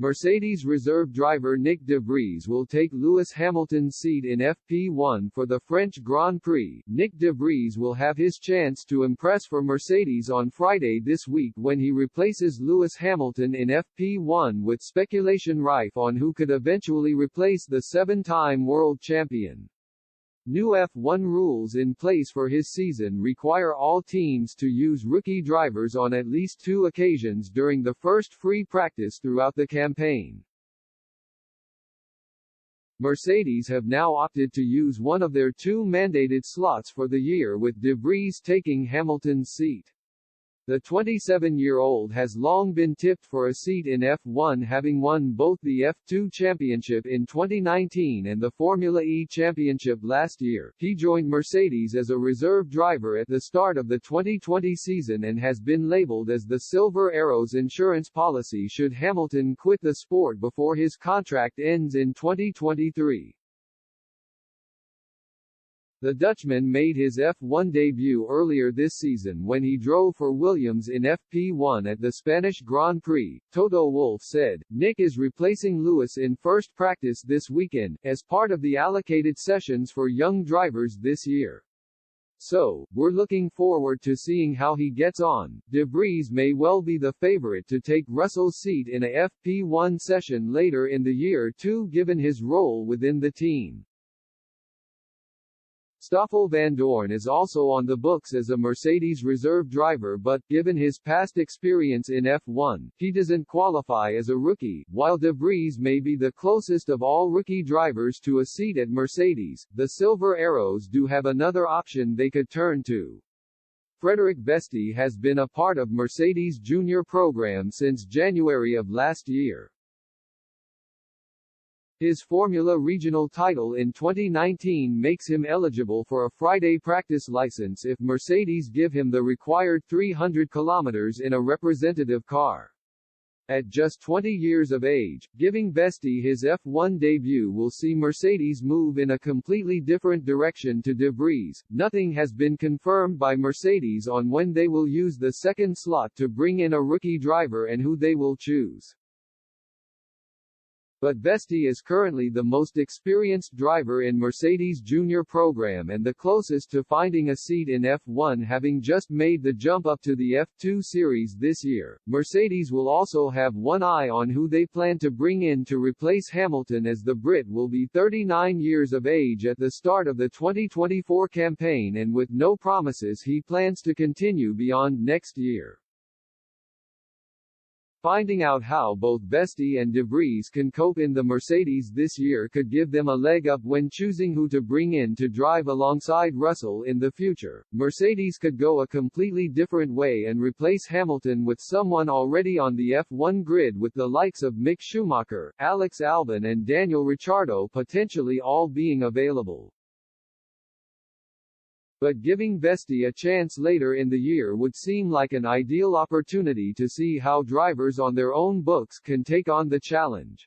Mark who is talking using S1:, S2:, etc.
S1: Mercedes reserve driver Nick de Vries will take Lewis Hamilton's seat in FP1 for the French Grand Prix. Nick de Vries will have his chance to impress for Mercedes on Friday this week when he replaces Lewis Hamilton in FP1, with speculation rife on who could eventually replace the seven-time world champion. New F1 rules in place for his season require all teams to use rookie drivers on at least 2 occasions during the first free practice throughout the campaign. Mercedes have now opted to use one of their 2 mandated slots for the year, with de Vries taking Hamilton's seat. The 27-year-old has long been tipped for a seat in F1, having won both the F2 Championship in 2019 and the Formula E Championship last year. He joined Mercedes as a reserve driver at the start of the 2020 season and has been labeled as the Silver Arrow's insurance policy should Hamilton quit the sport before his contract ends in 2023. The Dutchman made his F1 debut earlier this season when he drove for Williams in FP1 at the Spanish Grand Prix. Toto Wolff said, "Nick is replacing Lewis in first practice this weekend, as part of the allocated sessions for young drivers this year. So, we're looking forward to seeing how he gets on." De Vries may well be the favorite to take Russell's seat in a FP1 session later in the year too, given his role within the team. Stoffel Vandoorne is also on the books as a Mercedes reserve driver, but, given his past experience in F1, he doesn't qualify as a rookie. While de Vries may be the closest of all rookie drivers to a seat at Mercedes, the Silver Arrows do have another option they could turn to. Frédéric Vesti has been a part of Mercedes' junior program since January of last year. His Formula Regional title in 2019 makes him eligible for a Friday practice license if Mercedes give him the required 300 kilometers in a representative car. At just 20 years of age, giving Vesti his F1 debut will see Mercedes move in a completely different direction to de Vries. Nothing has been confirmed by Mercedes on when they will use the second slot to bring in a rookie driver and who they will choose. But Vesti is currently the most experienced driver in Mercedes' junior program and the closest to finding a seat in F1, having just made the jump up to the F2 series this year. Mercedes will also have one eye on who they plan to bring in to replace Hamilton, as the Brit will be 39 years of age at the start of the 2024 campaign, and with no promises he plans to continue beyond next year. Finding out how both Vesti and de Vries can cope in the Mercedes this year could give them a leg up when choosing who to bring in to drive alongside Russell in the future. Mercedes could go a completely different way and replace Hamilton with someone already on the F1 grid, with the likes of Mick Schumacher, Alex Albon and Daniel Ricciardo potentially all being available. But giving Vesti a chance later in the year would seem like an ideal opportunity to see how drivers on their own books can take on the challenge.